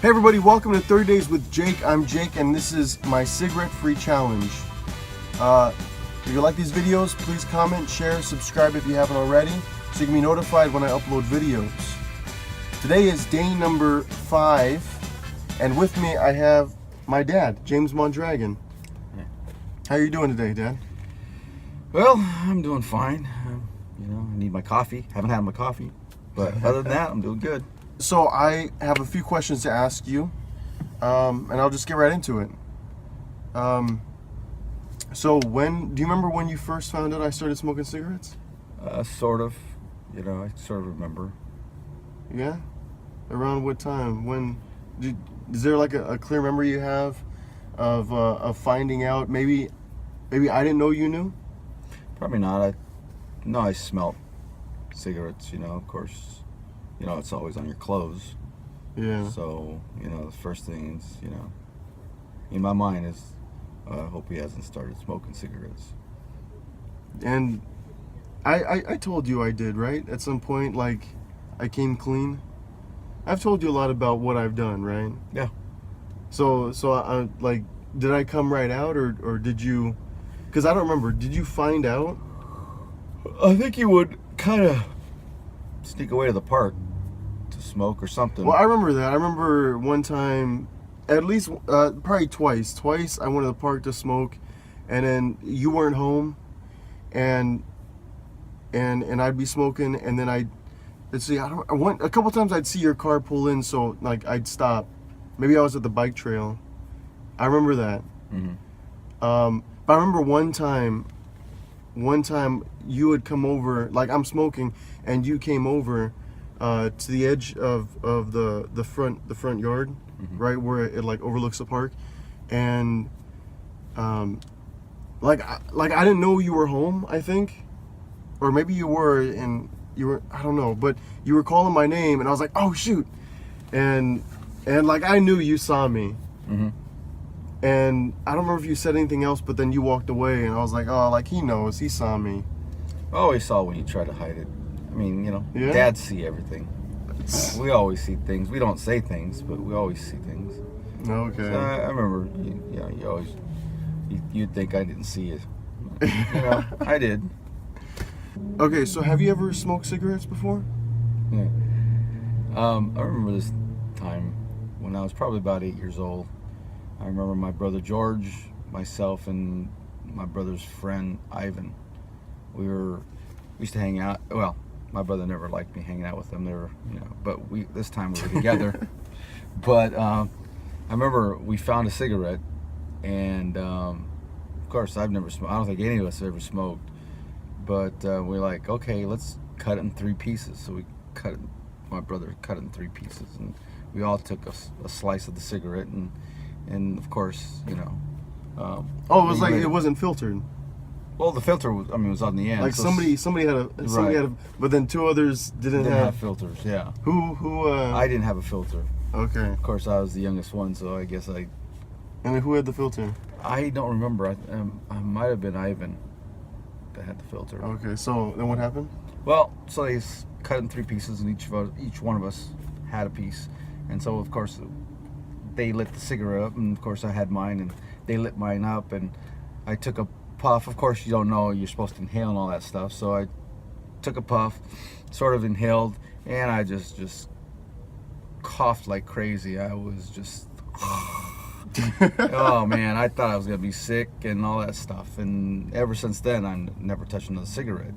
Hey everybody, welcome to 30 Days with Jake. I'm Jake and this is my cigarette-free challenge. If you like these videos, please comment, share, subscribe if you haven't already, so you can be notified when I upload videos. Today is day number 5, and with me I have my dad, James Mondragon. How are you doing today, Dad? Well, I'm doing fine. I need my coffee. Haven't had my coffee, but other than that, I'm doing good. So I have a few questions to ask you, and I'll just get right into it. So do you remember when you first found out I started smoking cigarettes? Sort of. I sort of remember. Yeah? Around what time? Is there like a clear memory you have of finding out? Maybe I didn't know you knew? Probably not. I smelled cigarettes, of course. It's always on your clothes. Yeah. So, the first thing is, in my mind is, I hope he hasn't started smoking cigarettes. And I told you I did, right? At some point, like, I came clean. I've told you a lot about what I've done, right? Yeah. So I like, did I come right out or did you? Because I don't remember. Did you find out? I think you would kind of sneak away to the park to smoke or something. Well, I remember that. I remember one time, at least probably twice. Twice I went to the park to smoke, and then you weren't home, and I'd be smoking, and then let's see, I went a couple times. I'd see your car pull in, so like I'd stop. Maybe I was at the bike trail. I remember that. Mm-hmm. But I remember one time you had come over, like I'm smoking, and you came over to the edge of the front yard, mm-hmm. right where it like overlooks the park, and like I didn't know you were home, I think, or maybe you were, and you were, I don't know, but you were calling my name, and I was like, oh shoot, and like I knew you saw me. Mm-hmm. And I don't remember if you said anything else, but then you walked away, and I was like, oh, like he knows, he saw me. I always saw when you try to hide it. I mean, Yeah? Dads see everything. We always see things. We don't say things, but we always see things. Okay. So I remember, you always, you'd think I didn't see it. I did. Okay, so have you ever smoked cigarettes before? Yeah. I remember this time when I was probably about 8 years old. I remember my brother George, myself, and my brother's friend Ivan. We used to hang out. Well, my brother never liked me hanging out with them. They were, but this time we were together. But I remember we found a cigarette, and of course I've never smoked. I don't think any of us have ever smoked. But we're like, okay, let's cut it in 3 pieces. So we cut it. My brother cut it in 3 pieces, and we all took a slice of the cigarette, and of course, Oh, it was like it wasn't filtered. Well, the filter was on the end. Like so somebody had a, but then 2 others didn't have filters. Yeah. Who? I didn't have a filter. Okay. Of course, I was the youngest one, so I guess And then who had the filter? I don't remember. I might have been Ivan that had the filter. Okay. So then what happened? Well, so they cut it in 3 pieces, and each one of us had a piece, and so of course they lit the cigarette up, and of course I had mine, and they lit mine up, and I took a puff. Of course, you don't know you're supposed to inhale and all that stuff, so I took a puff, sort of inhaled, and I just coughed like crazy. I was just oh man, I thought I was gonna be sick and all that stuff, and ever since then I never touched another cigarette.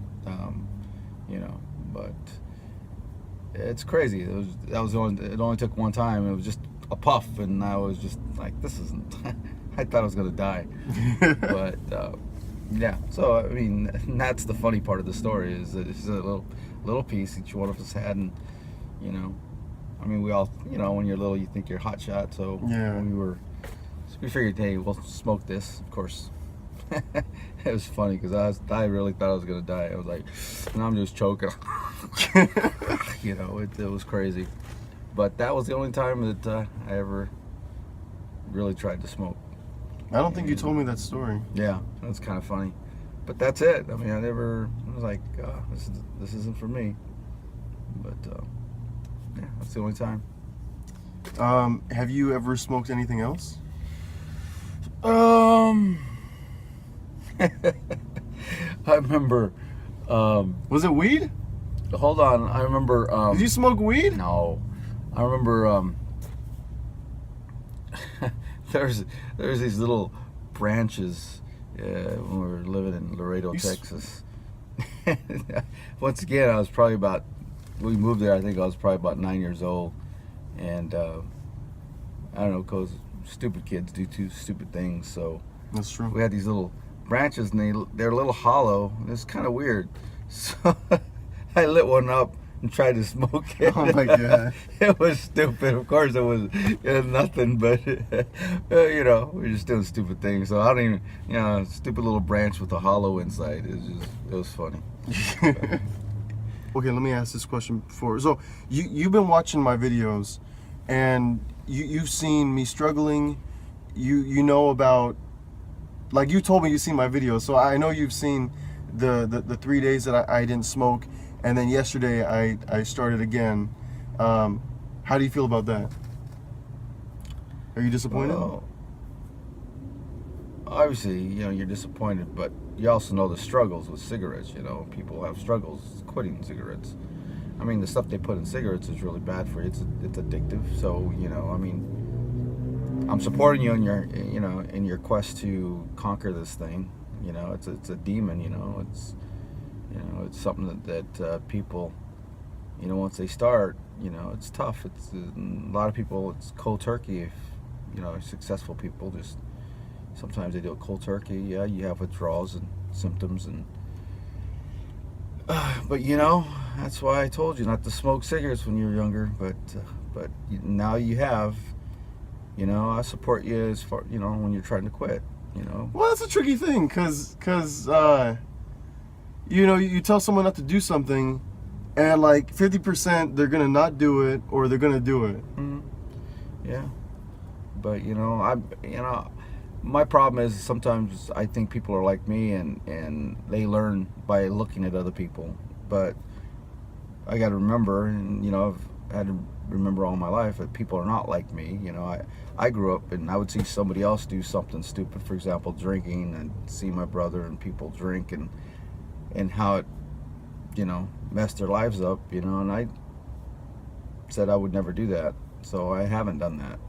But it's crazy. It only took one time. It was just a puff, and I was just like, this isn't I thought I was gonna die. But yeah, so I mean, that's the funny part of the story, is that it's a little piece each one of us had, and I mean, we all, when you're little you think you're hot shot, so yeah, when we figured, hey, we'll smoke this, of course. It was funny because I really thought I was gonna die. I was like, and I'm just choking. It was crazy. But that was the only time that I ever really tried to smoke. I don't think you told me that story. Yeah, that's kind of funny. But that's it. I mean, I was like, this isn't for me. But yeah, that's the only time. Have you ever smoked anything else? I remember. Was it weed? Hold on. I remember. Did you smoke weed? No, I remember. There's these little branches when we were living in Laredo, Texas. Once again, I was probably about. We moved there. I think I was probably about 9 years old, and I don't know, cause stupid kids do stupid things. So That's true. we had these little branches, and they're a little hollow. It's kind of weird. So I lit one up and tried to smoke it. Oh my God. It was stupid. Of course, it was nothing, but you know, we're just doing stupid things. So I don't even, you know, stupid little branch with a hollow inside. It was funny. Okay, let me ask this question before. So you've been watching my videos, and you've seen me struggling. You know about, like, you told me you've seen my videos, so I know you've seen the 3 days that I didn't smoke, and then yesterday I started again. How do you feel about that? Are you disappointed? Well, obviously, you know, you're disappointed, but you also know the struggles with cigarettes. You know, people have struggles quitting cigarettes. I mean, the stuff they put in cigarettes is really bad for you. It's addictive. So, you know, I mean, I'm supporting you in your quest to conquer this thing. You know, it's a demon. You know, it's something that people, you know, once they start, you know, it's tough. It's a lot of people. It's cold turkey. If you know, successful people just sometimes they do it cold turkey. Yeah, you have withdrawals and symptoms, and but you know, that's why I told you not to smoke cigarettes when you were younger. But now you have. You know, I support you as far, you know, when you're trying to quit. You know. Well, that's a tricky thing, cause you know, you tell someone not to do something, and like 50% they're gonna not do it, or they're gonna do it. Mm-hmm. Yeah, but you know, my problem is sometimes I think people are like me, and they learn by looking at other people. But I got to remember, and you know, I've had to remember all my life that people are not like me. You know, I grew up and I would see somebody else do something stupid, for example, drinking, and see my brother and people drink, and how it, you know, messed their lives up, you know, and I said I would never do that. So I haven't done that.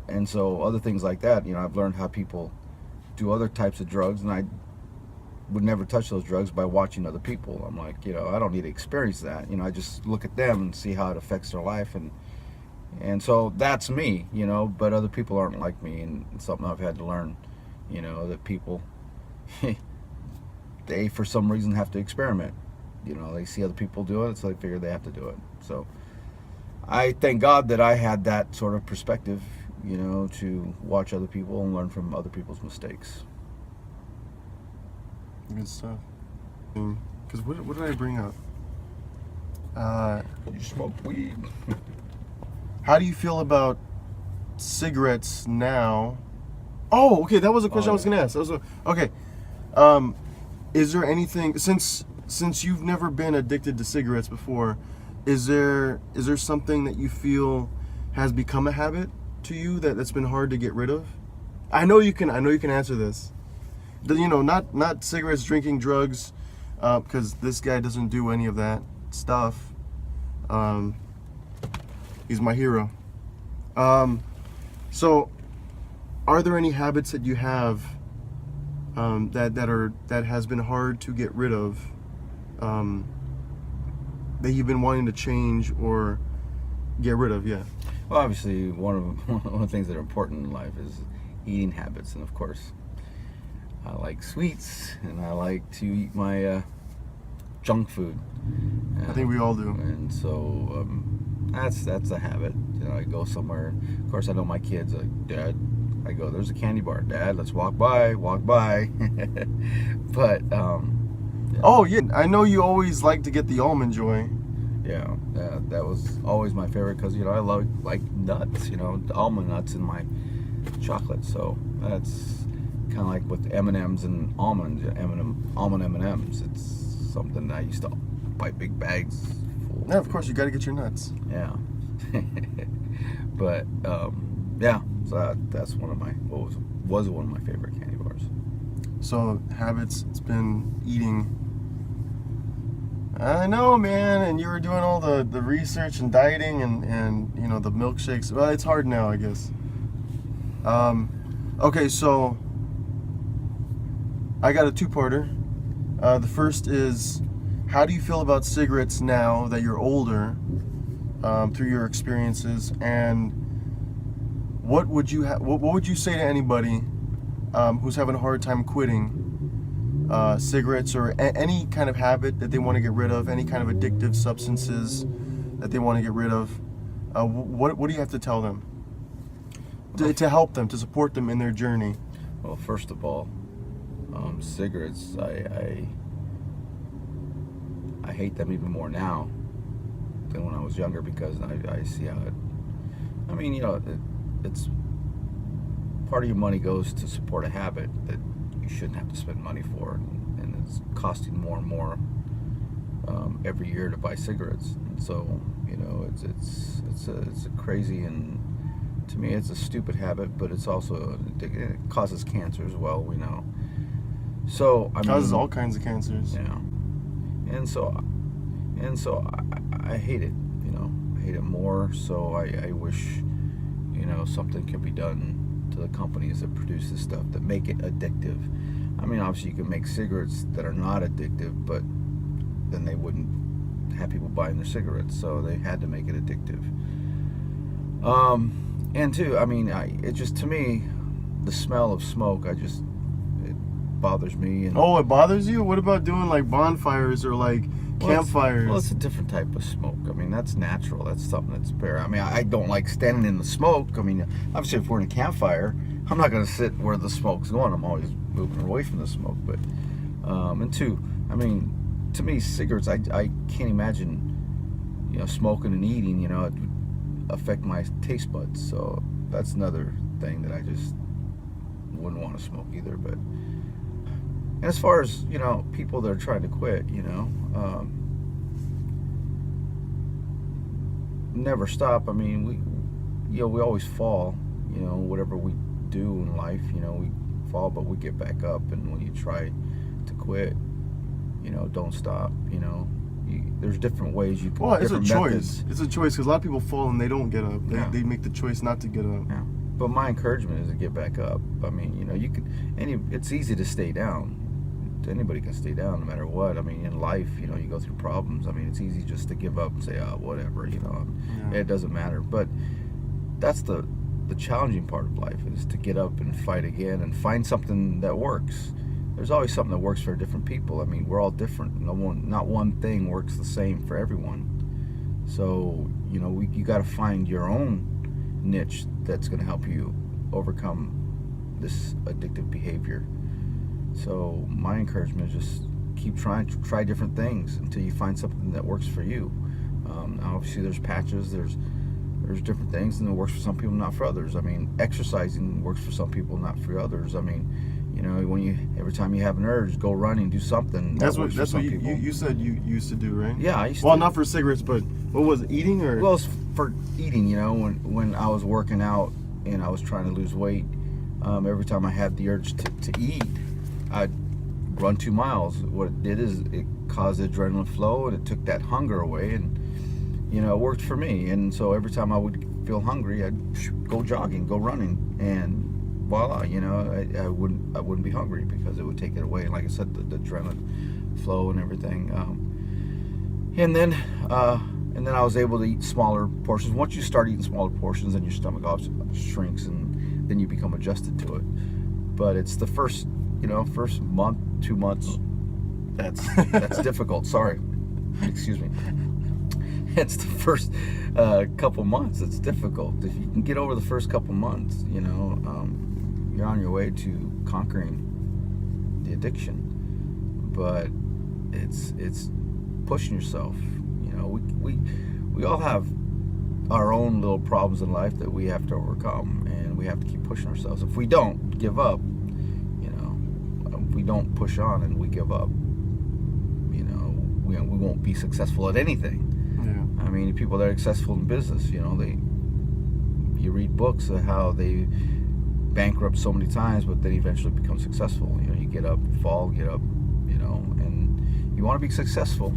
And so other things like that, you know, I've learned how people do other types of drugs, and I would never touch those drugs by watching other people. I'm like, you know, I don't need to experience that. You know, I just look at them and see how it affects their life, and so that's me, you know, but other people aren't like me, and it's something I've had to learn, you know, that people, they for some reason have to experiment. You know, they see other people do it, so they figure they have to do it. So I thank God that I had that sort of perspective, you know, to watch other people and learn from other people's mistakes. Good stuff. Because what did I bring up? You smoke weed. How do you feel about cigarettes now? Oh, okay, that was a question I was going to ask. Okay. Is there anything, since you've never been addicted to cigarettes before, is there something that you feel has become a habit to you that's been hard to get rid of? I know you can answer this. You know, not cigarettes, drinking, drugs, because this guy doesn't do any of that stuff. He's my hero. So, are there any habits that you have that has been hard to get rid of, that you've been wanting to change or get rid of? Yeah. Well, obviously, one of the things that are important in life is eating habits, and of course, I like sweets, and I like to eat my junk food. I think we all do. And so that's a habit. You know, I go somewhere. Of course, I know my kids. Like, Dad, I go, there's a candy bar. Dad, let's walk by. But yeah. Oh yeah, I know you always like to get the Almond Joy. Yeah, that was always my favorite because, you know, I like nuts, you know, almond nuts in my chocolate. So that's kind of like with M&Ms and almond M&Ms. It's something that I used to buy big bags full, Yeah, of course, you got to get your nuts. Yeah. But yeah, so that's one of my was one of my favorite candy bars. So habits, it's been eating. I know, man, and you were doing all the research and dieting and you know the milkshakes. Well, it's hard now, I guess. Okay, so I got a two-parter. The first is, how do you feel about cigarettes now that you're older, through your experiences, and what would you what would you say to anybody who's having a hard time quitting cigarettes or any kind of habit that they want to get rid of, any kind of addictive substances that they want to get rid of? What do you have to tell them to help them, to support them in their journey? Well, first of all, cigarettes, I hate them even more now than when I was younger, because I see how it, I mean, you know, it's part of your money goes to support a habit that you shouldn't have to spend money for, and it's costing more and more every year to buy cigarettes. And so, you know, it's a crazy, and to me it's a stupid habit, but it's also, it causes cancer as well, we know. So I mean, Causes all kinds of cancers. yeah. And so I hate it, you know. I hate it more. So I wish, you know, something can be done to the companies that produce this stuff that make it addictive. I mean, obviously you can make cigarettes that are not addictive, but then they wouldn't have people buying their cigarettes. So they had to make it addictive. And two, I mean, it just, to me, the smell of smoke, it bothers me. And Oh, it bothers you? What about doing like bonfires or like campfires? Well, it's a different type of smoke. I mean, that's natural. That's something that's fair. I mean, I don't like standing in the smoke. I mean, obviously, if we're in a campfire, I'm not going to sit where the smoke's going. I'm always moving away from the smoke. But, and two, I mean, to me, cigarettes, I can't imagine, you know, smoking and eating, you know, it would affect my taste buds. So that's another thing that I just wouldn't want to smoke either. But, and as far as, you know, people that are trying to quit, you know, never stop. I mean, we always fall, you know, whatever we do in life, you know, we fall, but we get back up. And when you try to quit, you know, don't stop, you know. There's different ways you can. Well, it's a choice. Methods. It's a choice, because a lot of people fall and they don't get up. They make the choice not to get up. Yeah. But my encouragement is to get back up. I mean, you know, you can. It's easy to stay down. Anybody can stay down no matter what. I mean, in life, you know, you go through problems. I mean, it's easy just to give up and say, oh, whatever, you know, it doesn't matter. But that's the challenging part of life, is to get up and fight again and find something that works. There's always something that works for different people. I mean, we're all different. Not one thing works the same for everyone. So, you know, you got to find your own niche that's going to help you overcome this addictive behavior. So my encouragement is just keep trying to try different things until you find something that works for you. Obviously, there's patches, there's different things, and it works for some people, not for others. I mean, exercising works for some people, not for others. I mean, you know, every time you have an urge, go running, do something. That's what you said you used to do, right? Yeah, I used Well, to. not for cigarettes, but what was it, eating or? Well, it's for eating. You know, when I was working out and I was trying to lose weight, every time I had the urge to eat, I'd run 2 miles. What it did is it caused adrenaline flow, and it took that hunger away, and you know, it worked for me. And so every time I would feel hungry, I'd go jogging, go running, and voila, you know, I wouldn't be hungry, because it would take it away. Like I said, the adrenaline flow and everything. And then I was able to eat smaller portions. Once you start eating smaller portions, then your stomach shrinks, and then you become adjusted to it. But it's the first month, 2 months, that's difficult. Sorry, excuse me. It's the first couple months it's difficult. If you can get over the first couple months, you know, you're on your way to conquering the addiction. But it's pushing yourself. You know, we all have our own little problems in life that we have to overcome, and we have to keep pushing ourselves. If we don't give up, you know, if we don't push on and we give up, you know, we won't be successful at anything. Yeah. I mean, people that are successful in business, you know, you read books of how they bankrupt so many times, but then eventually become successful. You know, you get up, fall, get up, you know, and you want to be successful.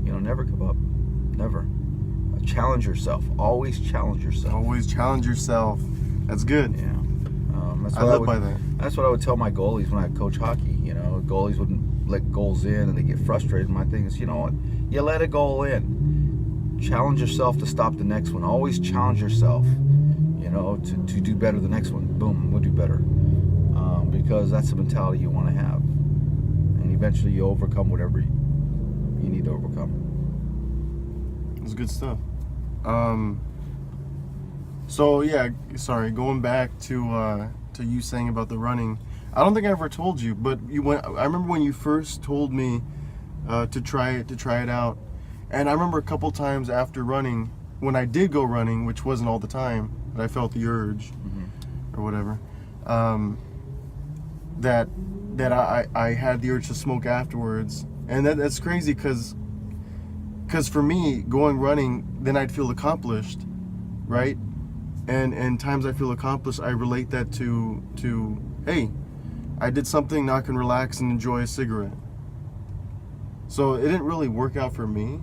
You know, never give up, never. Challenge yourself. Always challenge yourself. Always challenge yourself. That's good. Yeah. That's I what live by that. That's what I would tell my goalies when I coach hockey. You know, goalies wouldn't let goals in and they get frustrated. My thing is, you know what? You let a goal in. Challenge yourself to stop the next one. Always challenge yourself, you know, to do better the next one. Boom, we'll do better. Because that's the mentality you want to have. And eventually you overcome whatever you need to overcome. It's good stuff. So yeah, sorry, going back to you saying about the running. I don't think I ever told you, but I remember when you first told me to try it out. And I remember a couple times after running, when I did go running, which wasn't all the time, but I felt the urge or whatever, that I had the urge to smoke afterwards. And that's crazy because for me, going running, then I'd feel accomplished, right? And times I feel accomplished, I relate that to hey, I did something, now I can relax and enjoy a cigarette. So it didn't really work out for me.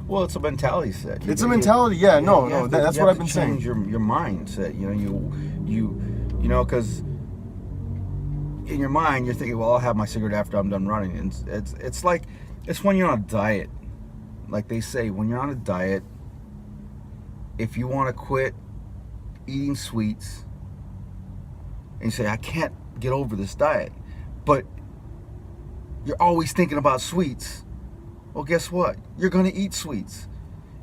Well, it's a mentality set. It's a mentality, yeah. That's what I've been saying. Change your mindset. You know, you know, because in your mind you're thinking, well, I'll have my cigarette after I'm done running, and it's like it's when you're on a diet. Like they say, when you're on a diet, if you want to quit eating sweets, and you say, I can't get over this diet, but you're always thinking about sweets. Well, guess what? You're going to eat sweets.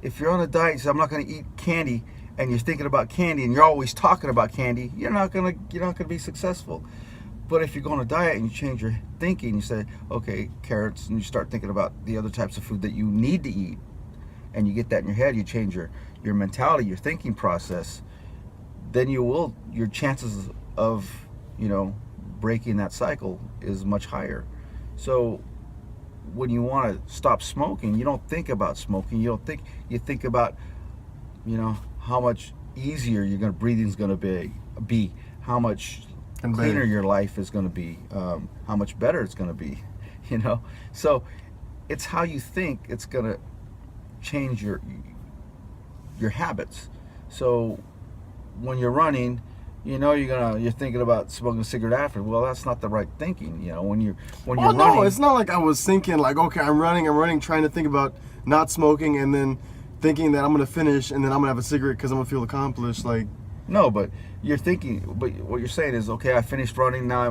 If you're on a diet, you say, I'm not going to eat candy, and you're thinking about candy, and you're always talking about candy, you're not going to be successful. But if you go on a diet and you change your thinking, you say, okay, carrots, and you start thinking about the other types of food that you need to eat, and you get that in your head, you change your mentality, your thinking process, then your chances of, you know, breaking that cycle is much higher. So when you want to stop smoking, you don't think about smoking. You think about, you know, how much easier your breathing is going to be, how much cleaner your life is going to be, how much better it's going to be, you know. So it's how you think it's going to change your habits. So when you're running, you know, you're thinking about smoking a cigarette after. Well, that's not the right thinking, you know. When you're running, no, it's not like I was thinking like, okay, I'm running, trying to think about not smoking, and then thinking that I'm gonna finish, and then I'm gonna have a cigarette because I'm gonna feel accomplished. Like, no, but you're thinking, but what you're saying is, okay, I finished running. Now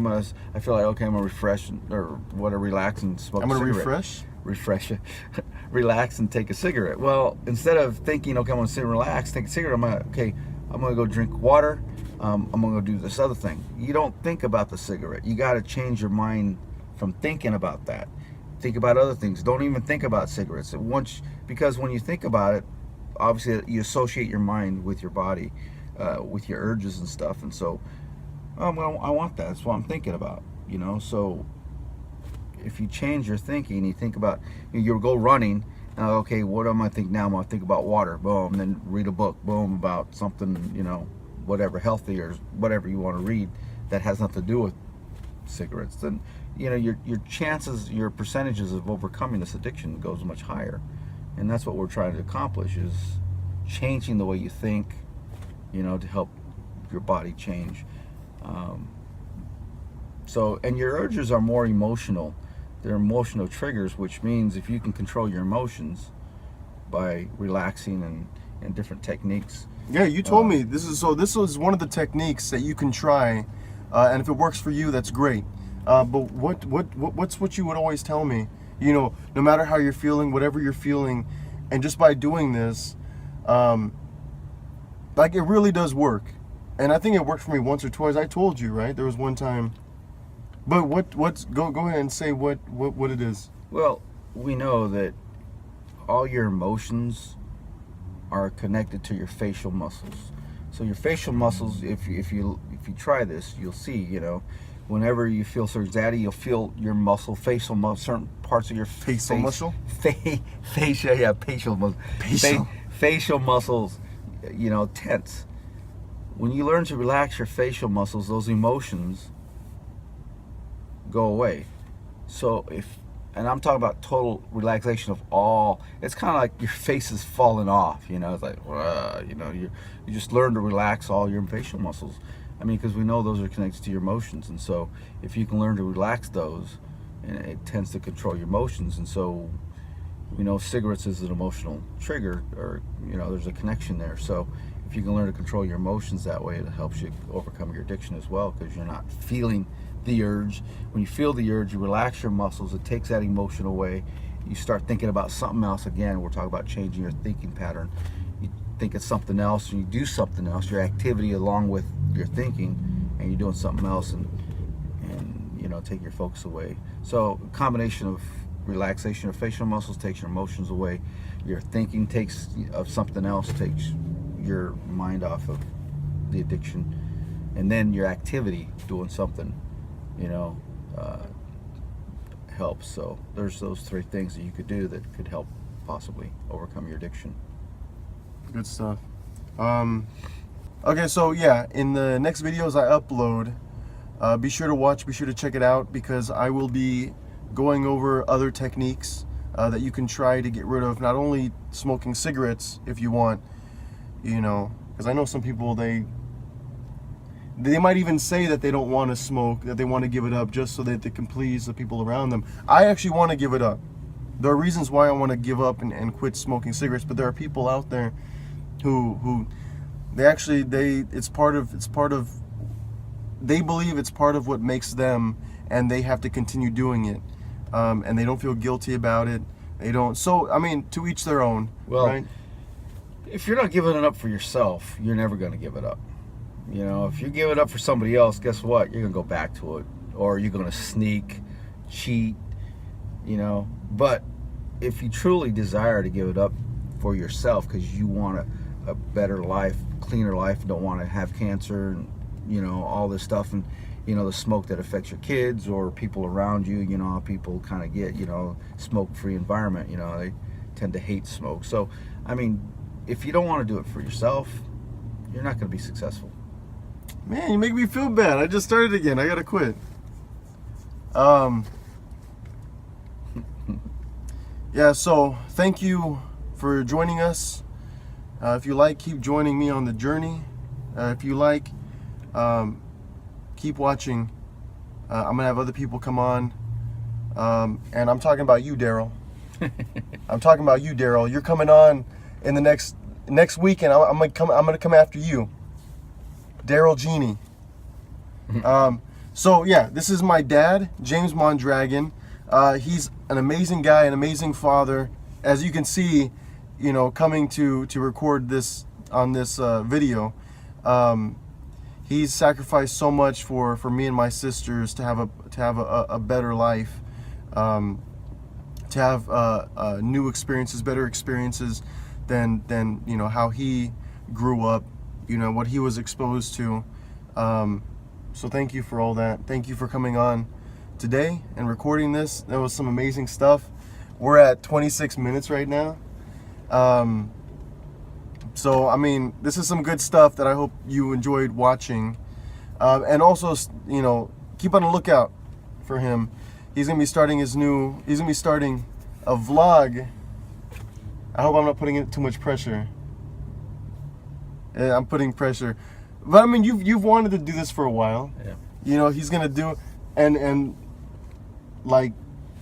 I feel like, okay, I'm gonna refresh or whatever, relax and smoke. I'm gonna a cigarette. refresh, relax and take a cigarette. Well, instead of thinking, okay, I'm gonna sit and relax, take a cigarette, I'm gonna go drink water. I'm gonna go do this other thing. You don't think about the cigarette. You got to change your mind from thinking about that. Think about other things. Don't even think about cigarettes. Because when you think about it, obviously you associate your mind with your body, with your urges and stuff. And so, well, I want that. That's what I'm thinking about. You know. So if you change your thinking, you think about, you go running. Okay, what am I think now? I'm gonna think about water. Boom. And then read a book. Boom, about something. You know. Whatever, healthy or whatever you want to read that has nothing to do with cigarettes, then you know your chances, your percentages of overcoming this addiction goes much higher. And that's what we're trying to accomplish, is changing the way you think, you know, to help your body change. And your urges are more emotional. They're emotional triggers, which means if you can control your emotions by relaxing and different techniques. Yeah, you told me this is one of the techniques that you can try, and if it works for you, that's great. But what's what you would always tell me? You know, no matter how you're feeling, whatever you're feeling, and just by doing this, like, it really does work. And I think it worked for me once or twice. I told you, right? There was one time. But go ahead and say what it is. Well, we know that all your emotions are connected to your facial muscles. So your facial muscles, if you try this, you'll see, you know, whenever you feel certain anxiety, you'll feel your facial muscle, certain parts of your Facial muscle? Facial, yeah, facial muscle. Facial. Facial muscles, you know, tense. When you learn to relax your facial muscles, those emotions go away. So and I'm talking about total relaxation of all, it's kind of like your face is falling off, you know, it's like, you know, you just learn to relax all your facial muscles. I mean, because we know those are connected to your emotions, and so if you can learn to relax those, and it tends to control your emotions, and so, you know, cigarettes is an emotional trigger, or, you know, there's a connection there. So if you can learn to control your emotions that way, it helps you overcome your addiction as well, because you're not feeling the urge. When you feel the urge, you relax your muscles, it takes that emotion away, you start thinking about something else again. We're talking about changing your thinking pattern. You think it's something else, and you do something else, your activity along with your thinking, and you're doing something else, and you know, take your focus away. So a combination of relaxation of facial muscles takes your emotions away, your thinking takes of something else, takes your mind off of the addiction, and then your activity, doing something, you know, helps. So there's those three things that you could do that could help possibly overcome your addiction. Good stuff. Okay, so yeah, in the next videos I upload, be sure to watch, be sure to check it out, because I will be going over other techniques that you can try to get rid of not only smoking cigarettes if you want, you know, because I know some people, they might even say that they don't want to smoke, that they want to give it up just so that they can please the people around them. I actually want to give it up. There are reasons why I want to give up and quit smoking cigarettes, but there are people out there who it's part of they believe it's part of what makes them, and they have to continue doing it, and they don't feel guilty about it. They don't. So I mean, to each their own. Well, right? If you're not giving it up for yourself, you're never going to give it up. You know, if you give it up for somebody else, guess what? You're going to go back to it, or you're going to sneak, cheat, you know. But if you truly desire to give it up for yourself because you want a better life, cleaner life, don't want to have cancer, and, you know, all this stuff, and, you know, the smoke that affects your kids or people around you, you know, how people kind of get, you know, smoke-free environment, you know, they tend to hate smoke. So, I mean, if you don't want to do it for yourself, you're not going to be successful. Man, you make me feel bad. I just started again. I gotta quit. Yeah, so thank you for joining us. If you like, keep joining me on the journey. If you like, keep watching. I'm gonna have other people come on, and I'm talking about you, Daryl. I'm talking about you, Daryl. You're coming on in the next weekend. I'm gonna come after you, Daryl Genie. So yeah, this is my dad, James Mondragon. He's an amazing guy, an amazing father. As you can see, you know, coming to record this on this video, he's sacrificed so much for me and my sisters to have a better life, to have new experiences, better experiences than you know how he grew up, you know, what he was exposed to. So thank you for all that. Thank you for coming on today and recording this. That was some amazing stuff. We're at 26 minutes right now. So I mean, this is some good stuff that I hope you enjoyed watching. And also, you know, keep on the lookout for him. He's gonna be starting a vlog. I hope I'm not putting in too much pressure. I'm putting pressure, but I mean, you've wanted to do this for a while. Yeah. You know, he's gonna do, and like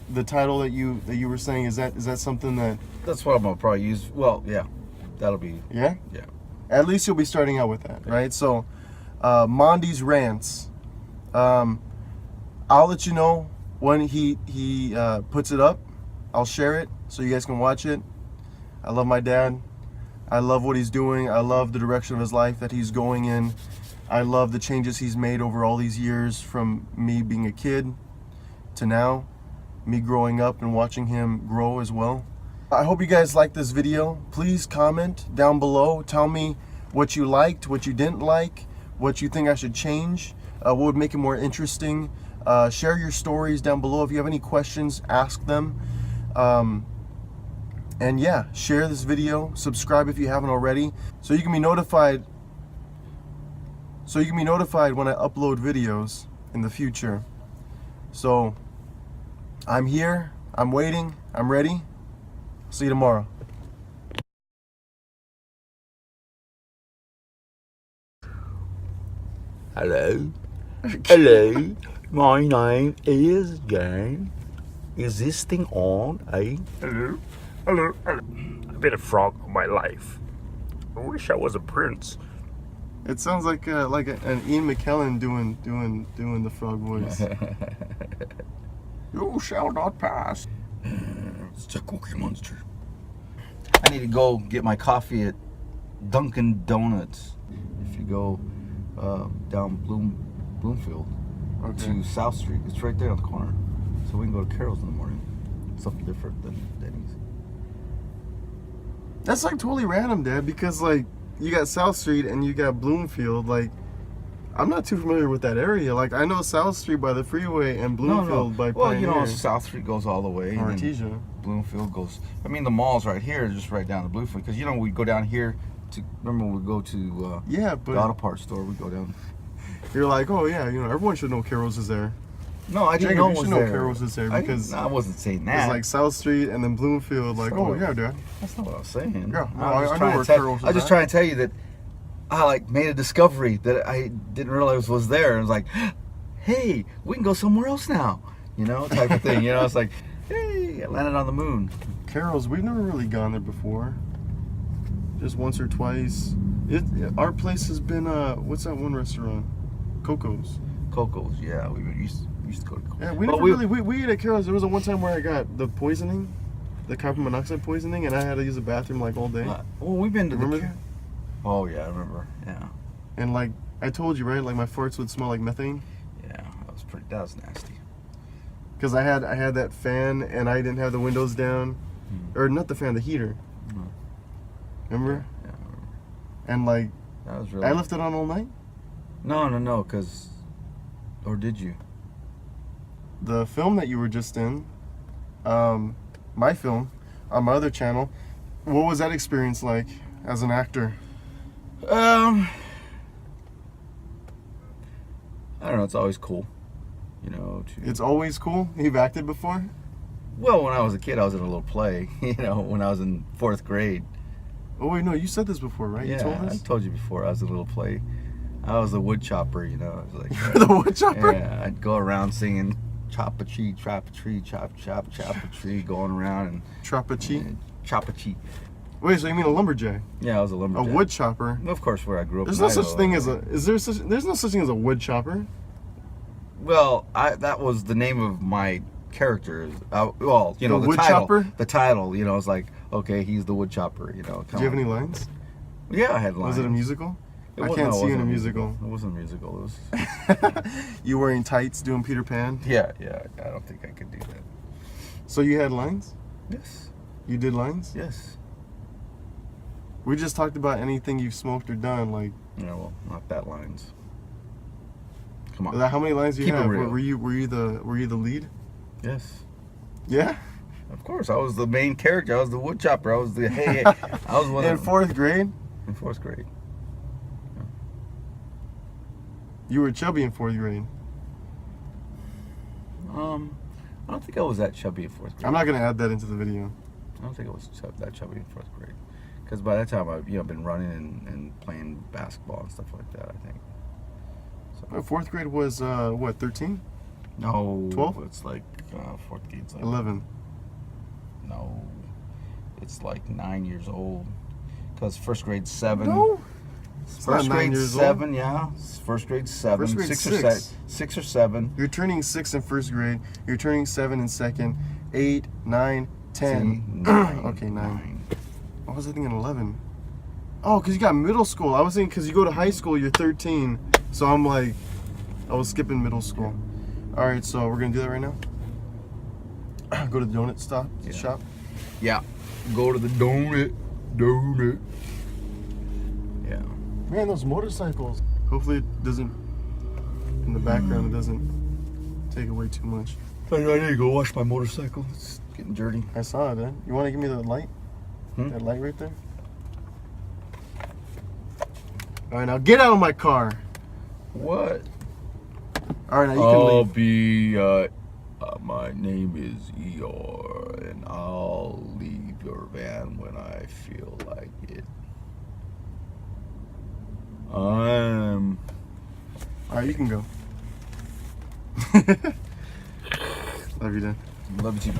the title that you were saying, is that something That's what I'm gonna probably use. Well, yeah, that'll be. Yeah. Yeah. At least you'll be starting out with that, right? So, Mondy's Rants. I'll let you know when he puts it up. I'll share it so you guys can watch it. I love my dad. I love what he's doing. I love the direction of his life that he's going in. I love the changes he's made over all these years, from me being a kid to now, me growing up and watching him grow as well. I hope you guys liked this video. Please comment down below. Tell me what you liked, what you didn't like, what you think I should change, what would make it more interesting. Share your stories down below. If you have any questions, ask them. And yeah, share this video, subscribe if you haven't already, so you can be notified when I upload videos in the future. So I'm here, I'm waiting, I'm ready. See you tomorrow. Hello. Hello. My name is Jane. Is this thing on, eh? Hello. Hello. Hello. I've been a frog all my life. I wish I was a prince. It sounds like an Ian McKellen doing the frog voice. You shall not pass. It's a Cookie Monster. I need to go get my coffee at Dunkin' Donuts. If you go down Bloomfield to South Street, it's right there on the corner. So we can go to Carol's in the morning. Something different than Denny's. That's like totally random, Dad, because like you got South Street and you got Bloomfield. Like, I'm not too familiar with that area. Like, I know South Street by the freeway and Bloomfield by Well, Pioneer. you know, South Street goes all the way. Or and then Artesia. Bloomfield goes. I mean, the mall's right here, just right down to Bloomfield. Because you know, we go down here to. Remember, when we go to Yeah, the auto but parts store. We go down. you're like, oh yeah, you know, everyone should know Carol's is there. No, I didn't Jacob, know you it should was know there. Carol's is there because I wasn't saying that. it's like South Street and then Bloomfield. Like, So- oh yeah, Dad. That's not what I was saying. Yeah, no, I was I know trying where to tell- Carol's is I was just at. trying to tell you that I like made a discovery that I didn't realize was there. I was like, hey, we can go somewhere else now. You know, type of thing. You know, it's like, hey, I landed on the moon. Carol's, we've never really gone there before. Just once or twice. Our place has been what's that one restaurant? Coco's. Coco's, yeah, we used to go to Coco's. Yeah, we But never really we ate at Carol's. There was one time where I got the poisoning, the carbon monoxide poisoning, and I had to use the bathroom like all day. Well, we've been to Remember the. that? Oh yeah, I remember. Yeah, And like I told you, right? Like my farts would smell like methane yeah, that was nasty. because I had that fan and I didn't have the windows down, or not the fan, the heater. Mhm. Remember? Yeah, I remember. And like That was really. I left it on all night. No, because. Or did you? The film that you were just in, my film, on my other channel, what was that experience like as an actor? I don't know. It's always cool, you know. It's always cool. You've acted before? Well, when I was a kid, I was in a little play. You know, when I was in 4th grade. Oh wait, no, you said this before, right? Yeah, You told I us? told you before. I was in a little play. I was the wood chopper. You know, I was like The wood chopper? Yeah, I'd go around singing "Chop a tree, chop a tree, chop chop chop a tree," going around and Trapachi? chop a tree. Wait, so you mean a lumberjack? Yeah, I was a A lumberjack. wood chopper? Of course, where I grew up. There's in no such Idaho, thing as there's no such thing as a wood chopper. Well, that was the name of my character. Well, you know, The the wood title. chopper? The title, you know, it's like, okay, he's the wood chopper. You know. Did you have any lines? Yeah, I had lines. Was it a musical? It I wa- can't no, it see you in wasn't a musical. It wasn't a musical. It was. You wearing tights doing Peter Pan? Yeah. I don't think I could do that. So you had lines? Yes. You did lines? Yes. We just talked about anything you've smoked or done. Like, Yeah. Well, not that lines. Come on. how many lines do you Keep it have? real. Were you the lead? Yes. Yeah. Of course, I was the main character. I was the wood chopper. I was the hey. I was one In of 4th grade, in 4th grade. you were chubby in 4th grade. I don't think I was that chubby in 4th grade. I'm not gonna add that into the video. I don't think I was that chubby in 4th grade. Because by that time, I've been running and playing basketball and stuff like that. I think. So 4th grade was what? 13? no, 12? It's like 4th grade's like 11. no, it's like 9 years old. Because 1st grade's 7. No. It's not First 9 grade years 7, old. yeah. First grade 7. First grade 6 6. or 6 or 7. You're turning 6 in 1st grade. You're turning 7 in 2nd. 8, 9, 10. See? Okay, 9. I was thinking 11. Oh, because you got middle school. I was thinking because you go to high school, you're 13. So I'm like, I was skipping middle school. All right, so we're gonna do that right now. Go to the donut shop. Yeah. Go to the donut. Yeah. Man, those motorcycles. Hopefully it doesn't, in the background, it doesn't take away too much. I need to go wash my motorcycle. It's getting dirty. I saw it, eh? You want to give me the light? Hmm? That light right there? Alright, now get out of my car. What? Alright, now you can I'll leave. be, my name is Eeyore, and I'll leave your van when I feel like it. Alright, you can go. Love you, Dan. Love you too.